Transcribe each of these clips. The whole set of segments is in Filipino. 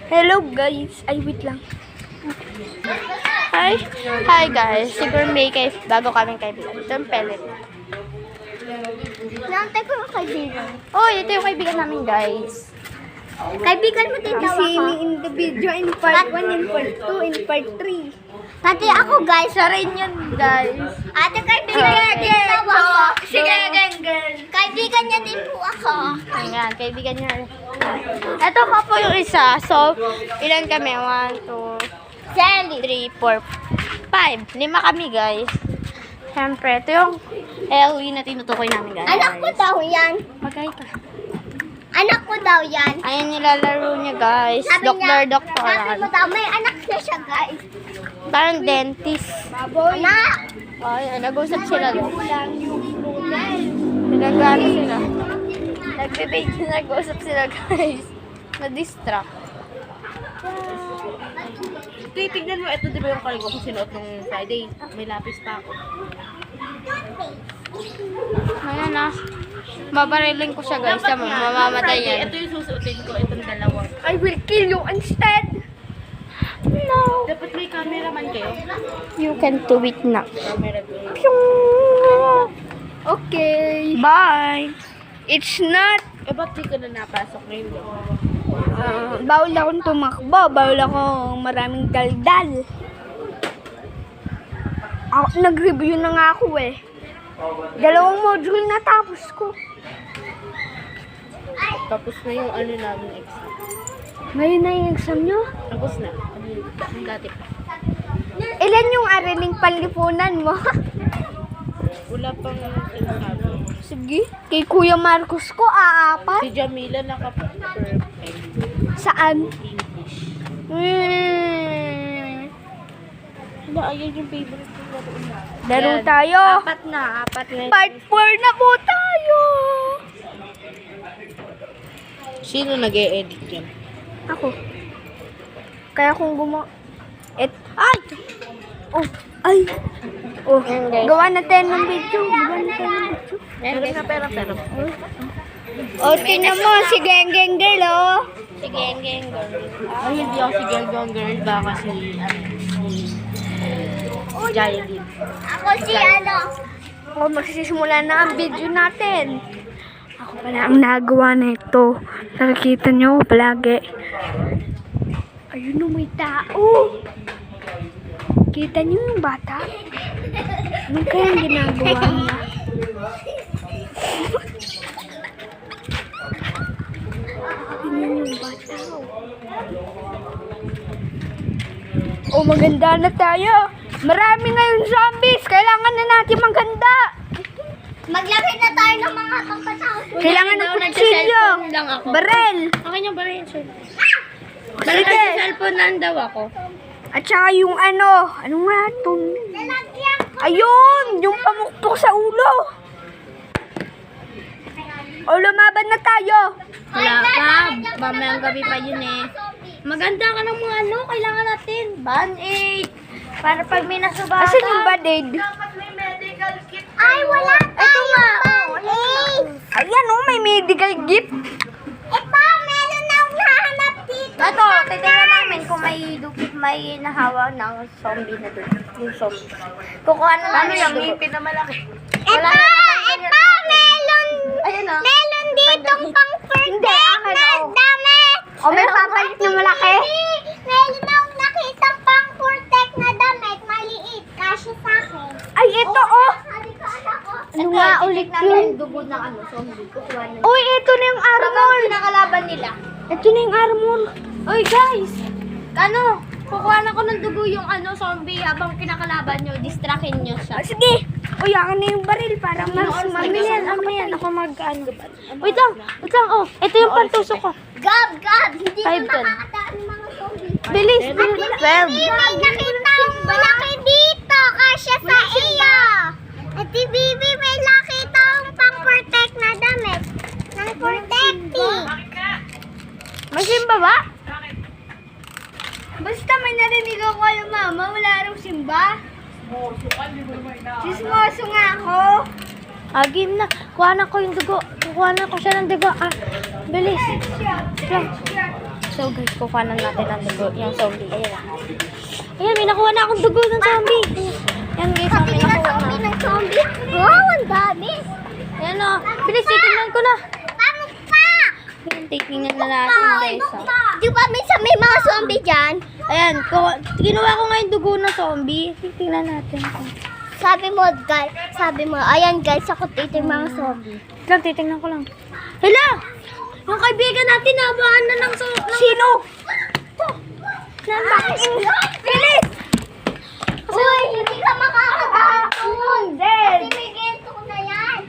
Hello guys. Ay, wait lang. Hi. Hi guys. Siguro may bago kaming kaibigan. Ito yung pellet. Nantay ko yung kaibigan. Oh, ito yung kaibigan namin guys. Kaibigan mo din daw See ako. me in the video in part 1, in part 2, in part 3. Pati ako guys. Siya rin yun guys. Ate kaibigan din daw ako. Sige, girl. Kaibigan niya din po ako. Ayan, kaibigan niya. Ito pa po yung isa. So, ilan kami? 1, 2, Jelly. 3, 4, 5. 5 kami guys. Siyempre, ito yung Ellie na tinutukoy namin guys. Anak ko daw yan. Magay pa. Anak ko daw yan. Ayan nilalaro niya guys. Sabi mo Doktoral. daw, may anak na siya guys. Parang dentist. Anak. Ay, nag-usap sila guys. Nagano sila. Nag-usap sila guys. Na-distract. Tignan mo, ito di ba yung kaligo ko sinuot nung Friday? May lapis pa ako. Ayan na. Babariling ko siya guys. Tama, mamamatay yan. Ito yung susuotin ko, itong dalawa. I will kill you instead. No. Dapat may cameraman kayo. You can do it now. Camera ko. Okay. Bye. It's not. Eh, ba't di ka na napasok ngayon? Bawal akong tumakbo. Bawal akong maraming daldal. Nag-review na nga ako eh. 2 module na tapos ko. Tapos na yung ano namin exam. Ngayon na yung exam nyo? Tapos na. Ang dati pa. Ilan yung araling panlipunan mo? Wala pang sinasabi. Sige. Kay Kuya Marcos ko, 4. Si Jamila naka-perfect. Saan? English. Hmm. Ayan yung favorite ko laro na. Laro Yan. tayo. 4 na. Part 4 na po tayo. Sino nag-e-edit yan? Ako. Kaya kung ay! Oh, ay! Oh, gawa natin ng video. Meron na pero. Oh, tingnan mo, si Geng Geng Girl, oh. Si Geng Geng Girl. Ay, hindi ako si Geng Geng Girl. Baka si, Giant. Ako si ano. Oh, magsisimula na ang video natin. Ako pala ang nagawa na ito. Nakikita nyo palagi. Ayun, may tao. Kita nyo yung bata? Ano kaya ang ginagawa niya? Tingnan yung bata. Oh, maganda na tayo. Marami ngayon zombies. Kailangan na natin maganda. Maglagay na tayo ng mga kapatao. Kailangan ng kutsilyo. lang ako. Barel. Akin yung baril, sir. Sige. Cellphone lang daw ako. At saka yung ano nga ito? Lalagyan ko. Ayun, yung pamukpok sa ulo. O, lumaban na tayo. Wala pa. Mamayang gabi pa yun eh. Maganda ka ng mga ano. Kailangan natin. Band-aid. Para pag may nasubatan. Asan yung band-aid? Ay, wala tayo. nga. Band-aid. Ayan oh, may medical gift. Ito, meron na akong nahanap dito. Ito, titignan namin kung may nahawa ng zombie na doon. Yung zombie. Kukuha na namin yung ngipin na malaki. Wala Ito, na, meron. Ayun oh. Meron ditong pang Hindi, protect akin, na oh. damit. O, may papalit na malaki. Meron akong nakita pang protect na damit. Maliit. Kasya sa akin. Ay, ito oh. Sabi ko, anak ko. Ano nga ulit yun? Dugo ng ano, zombie. Kukuha na. Uy, ito na yung armor. Nakalaban nila. Ito na yung armor. Oy guys! Ano? Kukuha na ko ng dugo yung ano, zombie habang kinakalaban nyo. Distractin nyo siya. Ah, sige. Uy, akin na yung baril para mas mamilian. Ano yan? Ako mag-ano. Wait lang. Oh. Ito yung pantusok ko. Gab, Gab. Hindi Five ko ton. makakataan ng mga zombie. Bilis. Ate Bibi, may nakita akong malaki dito. Kasya sa iyo. Ate Bibi, may nakita akong pang-protect na damit. Ng protective. May simba ba? Basta may narinig ako yung mama. Wala raw simba. Chismoso nga ako. Game na. Kuha na ko yung dugo. Kuha na ko siya ng dugo. Bilis. So guys, kukuha na natin ang dugo, yung zombie. Ayan na. Ayan, may nakuha na akong dugo ng zombie. Ayan guys, may nakuha na. Ng zombie. Wow, ang dami. Ayan o. Bilis, titignan ko na. Pamukpak! Ayan, titignan na natin guys. Di ba minsan may mga zombie dyan? Ayan, kinuha ko nga yung dugo ng zombie. Titignan natin. Sabi mo, ayan guys, ako titig mga zombie. Lang, titignan ko lang. Hala! Yung kaibigan natin, nabahan na ng Sino? Bilis! Uy, hindi ka makakataon. Hindi. May gento ko na yan.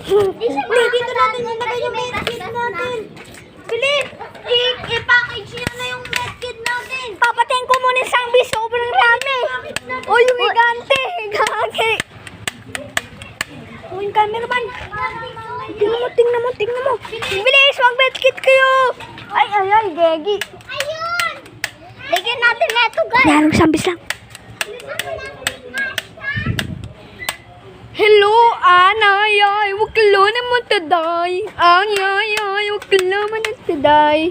Hindi, dito natin nilagay yung medkit natin. Bilis! I-package niya na yung medkit natin. Papatayin ko muna yung zombie. Sobrang dami. O, yung higante. Higante. O, yung cameraman. Tingnan mo. Bilis, mag-medkit kayo. Ay, Gegi. Ayun. Lagyan natin na ito guys. Narong zombies lang. Hello, anay, wag ka lang naman taday. Wag ka naman taday.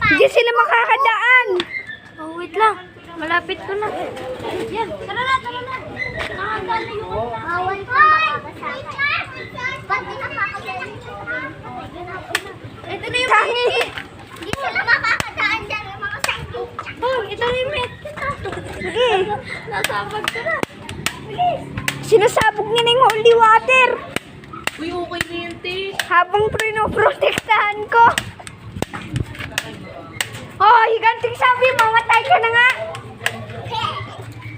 Hindi sila makakadaan. Oh, wait lang. Malapit ko na. Yan, tara na. Nakagana yun. Bawal ka makakasama. Ba't di nakakadaan? Ito na yung Tangi. Hindi sila makakadaan dyan yung mga sakit. Oh, ito na yung medkit. Sige. Nasabag ko na. Sinasabog niya na yung holy water. Uy, okay na yun, te. Habang pinoprotektahan ko. Oh, higanting sabi, mamatay ka na nga.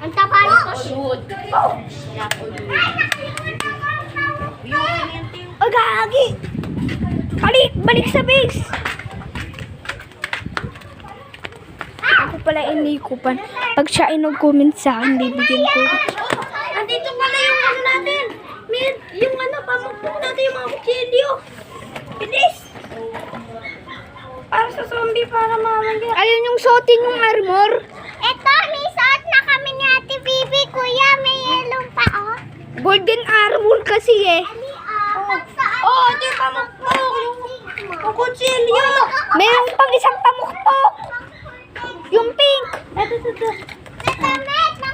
Ang taba nito. Shoot. Oh, gagi. Balik sa base. Ako pala inikupan. Pag siya inag-comment sa akin, bibigyan ko. Andito pala yung ano natin. Yung ano, pamukpok natin yung mga kutsilyo. Bilis. Para sa zombie, para mamaya. Ayun yung suotin yung armor. Ito, may suot na kami ni Ate Bibi. Kuya, may yellow pa, oh. Golden armor kasi eh. Oh, ito yung pamukpok. Yung kutsilyo. Mayroon pang isang pamukpok. Yung pink. Ito.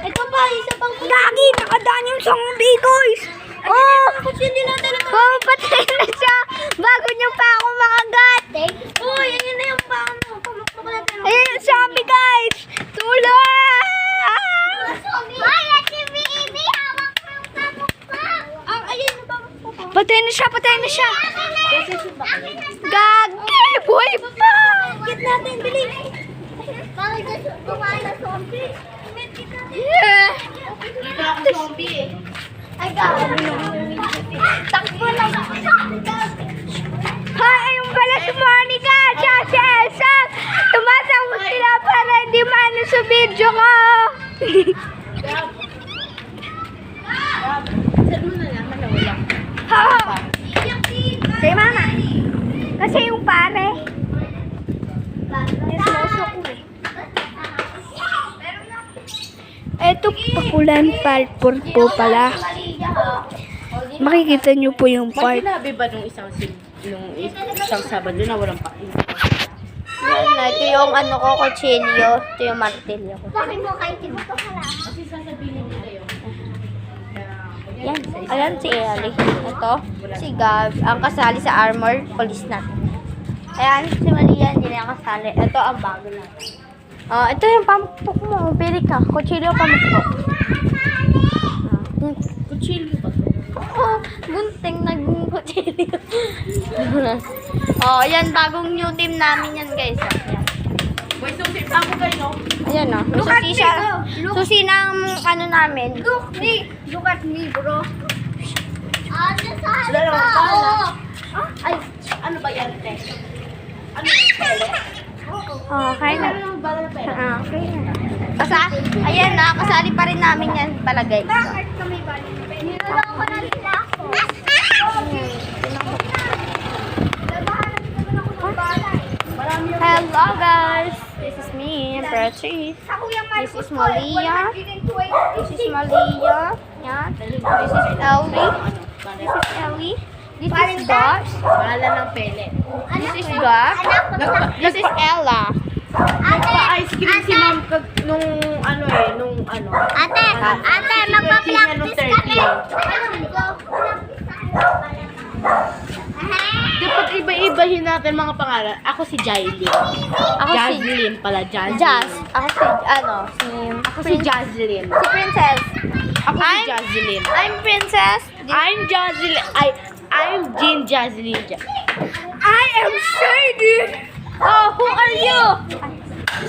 Ito pa, isa pang Gagi, nakadaan yung zombie, guys. Oh, kutsilyo natin. oh, patay na siya. Bago niya pa ako makagat. Uy, ayun na yung pamukpok natin. Ayun yung zombie, guys. Tulong! Ay, Ate Bibi, hawak mo yung pamukpak. Ayun yung pamukpok. Patay na siya. Gagi, boy pa. Kit natin, bilis. Bakit gusto kumain na zombie? Yeah. Dito ako zombie eh. Ay, gagi. Takbo lang. Hay, ayun pala si Monica. Siya si Elsa. Tumasama sila para hindi maano sa video ko. Saan mo na naman nawala? Ha? Kay mama. Kasi yung pare. Eto pakulan palpur po pala. Makikita nyo po yung part. Sinabi ba nung isang Sabado na walang pa? Yan na, ito yung ano ko, kutsilyo. Ito yung martilyo ko. Sabi mo kay Tibo to pala. Kasi sasabihin nila yun. Yan. Ayan si Ellie. Ito, si Gab. Ang kasali sa armor, police natin. Ayan, si Maria, hindi na yung kasali. Ito ang bago natin. Ito yung pamukpok mo. Pili ka. Kutsilyo pamukpok. Kutsilyo ba to? Oh, gunting naging kutsilyo. Ayan, bagong new team namin yan, guys. Ayan. Boy, susi pa ako kayo. Ayan, no. Susi siya. Susi ng ano namin. Look at me, bro. Ano sa Dalawa halip pa, ko? Ay, ano ba yan, te? Ano yung pele? Okay na. Ano yung bala na pele? Okay na. Ayan na, kasali pa rin namin yan pala, guys. Niloloko na nila ako. Hello, guys. This is me, Beatrice. This is Malia. This is Malia. Yan. This is Ellie. This is Ellie. This is Gosh. Pangalan ng Pele. This is Gosh. This is Ella. Nagpa-ice cream si ma'am nung Ate, magpa-practice kami. Dapat iba-ibahin natin mga pangalan. Ako si Jailin. Ako si Jazlyn pala, Jazlyn. Jazz. Ako Si Jazlyn. si Princess. Ako si Jazlyn. I'm Princess. I'm Jazlyn. I'm Jean Jazlyn. I am Shady! Oh, who are you?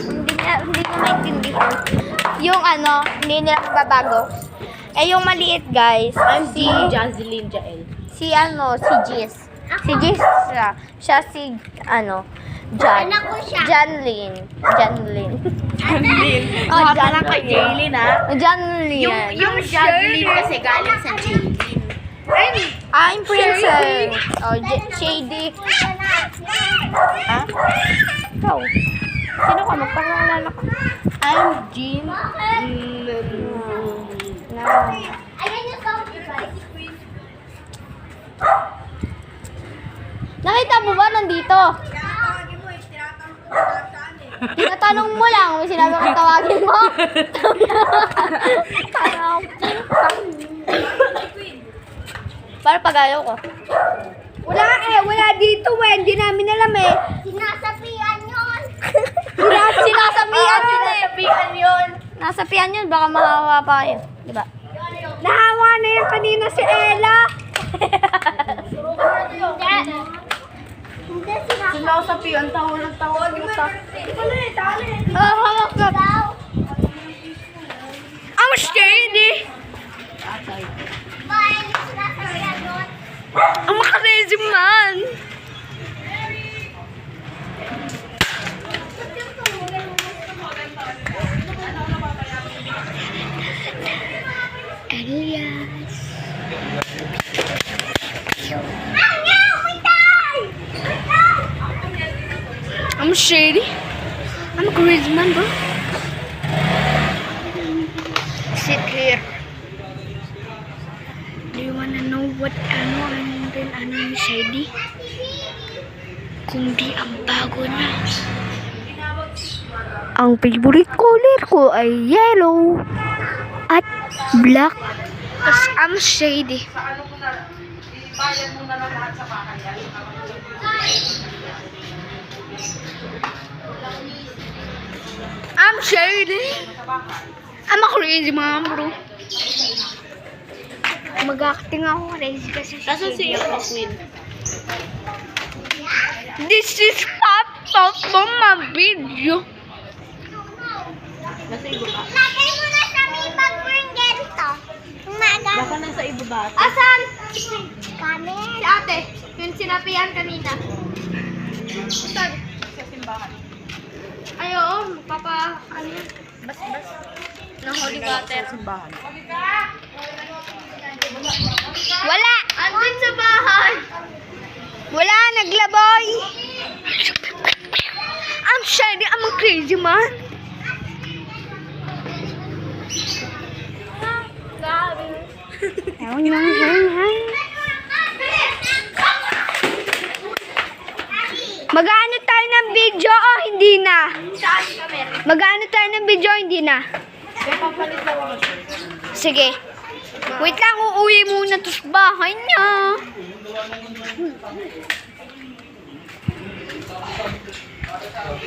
Hindi na maintindihan. Yung hindi nila mababago. Yung maliit, guys. I'm si Jean Jazlyn Jael. si Jis. Si Jis siya si Jan. Anak ko siya. Janlyn. Jazlyn. Oh, Baka lang kay Jailin, ha? Janlyn. Yung Jazlyn kasi galing sa Jailin. I'm Princess. Oh, Shady. Ha? Ikaw. Sino ka? Magpapalala ka. I'm Jean. No. Ayan yung sound, guys. Nakita mo ba nandito? Tinatanong mo lang. May sinabi kong tawagin mo. Para pag-ayaw ko. Wala dito hindi namin alam eh. Sinasapian yun. Sinasapian yun eh. Sabihan yun. Nasapian yun. Baka mahawa pa kayo. Diba? Nahawa na yan kanina si Ella. Hindi, sinasapian. Sinasapian, tawa ng tawa. Hawak ka. I'm Shady! Bakit sinasapian yun? I'm a crazy man! Elias. I'm Shady. I'm a crazy man, bro. Sit here. Do you wanna know what yung Shady? Kundi ang bago na. Ang favorite color ko ay yellow at black. Kasi I'm Shady. I'm Shady. I'm a crazy mom, bro. Mag-acting ako crazy kasi Kaso si Queen. This is part of my video. Nasa ibaba. Lagay mo na sa may bag-burn ganito. Umaga. Baka nasa ibaba. Asan? Kami. Si ate. Yung sinapian kanina. Saan? Sa simbahan. Ay, oo. Magpapa... Bas-bas. Ng holy water. Simbahan. Wala! Andun sa bahay. Wala, naglaboy! I'm Shady, I'm a crazy man. Mag-ano tayo ng video o hindi na? Mag-ano tayo ng video o hindi na? Sige. Wait lang, uuwi muna to sa bahay niya.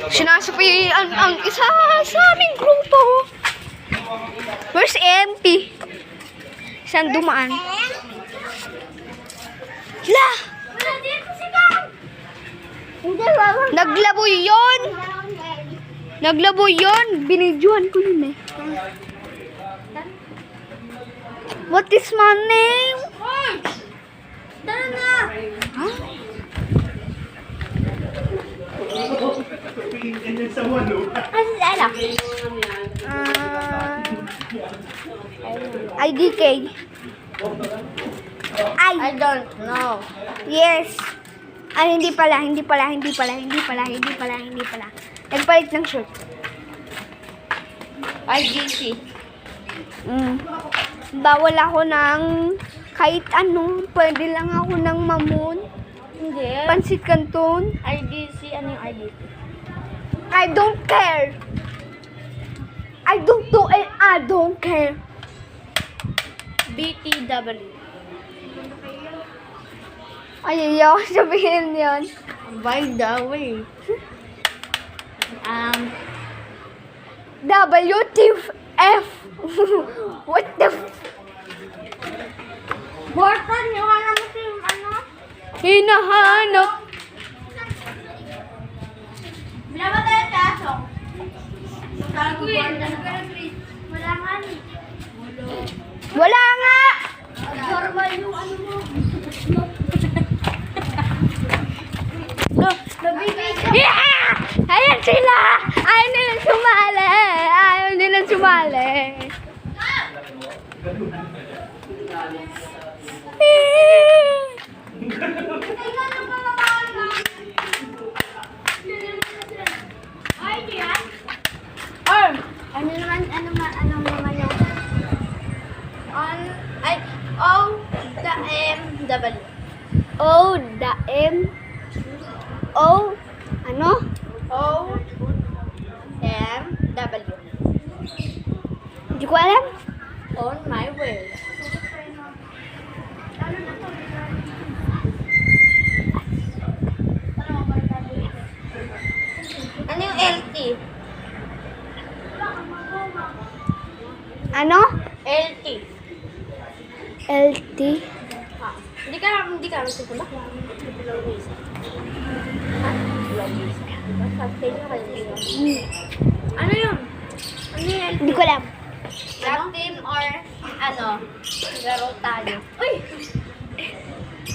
Sinasapian ang isa sa aming grupo. Where's MP? Saan dumaan? La! Naglaboy yun! Naglaboy yun! Binidyohan ko yun eh. What is my name? Tara na. Kasi ano? IDK. I don't know. Yes. Ay, hindi pala. Nagpalit ng shirt. IGC. Bawal ako ng Kahit ano, pwede lang ako ng mamon. Hindi. Pansit Canton. IDC, ano yung IDC? I don't care. I don't do it. I don't care. BTW. Ay, ayaw sabihin yun. By the way. WTF. What the Morton, yung ano mo yung ano? hinahanap? Bilama tayo kaso. Wala nga ni. Wala nga. Normal yung ano mo. Yeah! Ayan sila! Ayaw nilang sumali! Ayaw nilang sumali! Ano naman yung the MW. Oh, the M. Oh, ano? MW. Hindi ko alam. On my way. Ano yung LT? Ano? LT. LT. Hindi ka nagsisimula? Ano yun? Ano yun? Hindi ko alam. Love team or ano? Laro tayo. Uy!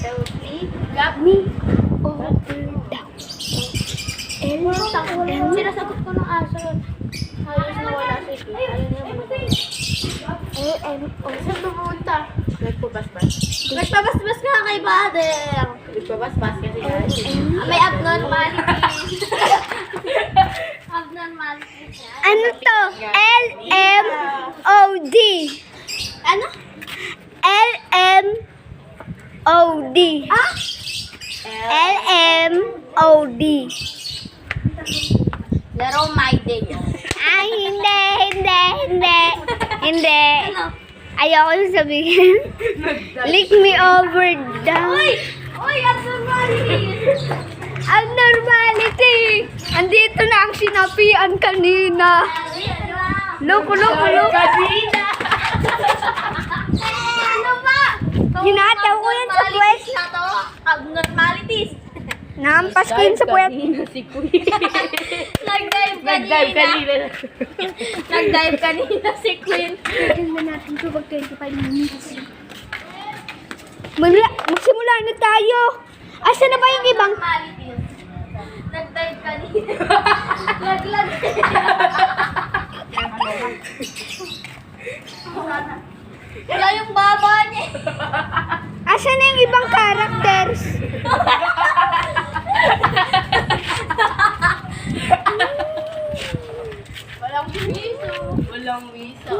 Healthy? Love me? Over down. Sinasagot ko ng aso. Halos nawala si Ito. Ayun yung saan pumunta? Nagpabasbas. Nagpabasbas ka kay Bader. Nagpabasbas kasi yan. May abnormality. Abnormality. Ano to? LMOD. Ano? LMOD. Ah? LMOD. Laro my day. Ay, hindi. Hindi. Ano? Ayoko sabihin. Lick me over down. Uy, abnormality. Abnormality. Andito na ang sinapian kanina. Loko. Kanina. Ano ba? Hinataw ko yan sa puwes. Na to, abnormalities. Nampas ko yun sa puwet. Nag-dive kanina. Nag-dive kanina si Queen. Tingnan natin ito pag 25 minutes. Magsimula na tayo. Asa na ba yung ibang? Abnormalities. Nag-dive kanina. Laglag. Wala yung baba niya. Asa na yung ibang characters? Walang wiso.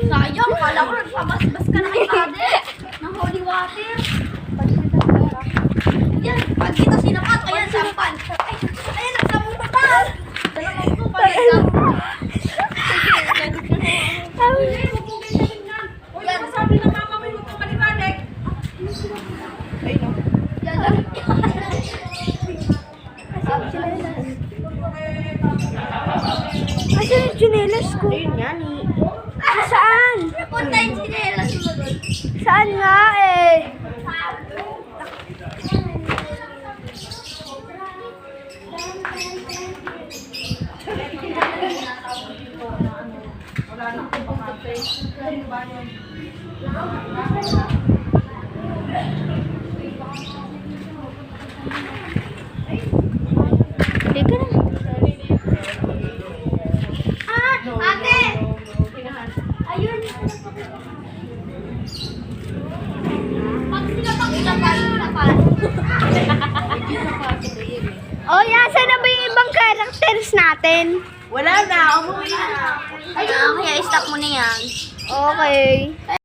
Sayang, kala ko nagpabasbas ka na kay Father ng holy water. Yan, pag dito sinapat, ayan, sampan. Ayan, nagsamutan. Dalawang ko, pag-example. Yan, sabi ng mama mo yung paliwanag. Asa yung chinelas ko? Ayun nga ni. Saan? Punta yung sinelas mo doon. Saan nga eh? Teka na. Ate! Ayun. Pag sinapak-sapan. Oh, yasa na ba yung ibang characters natin? Wala na, umuwi na. Kaya stop mo na yan. Okay.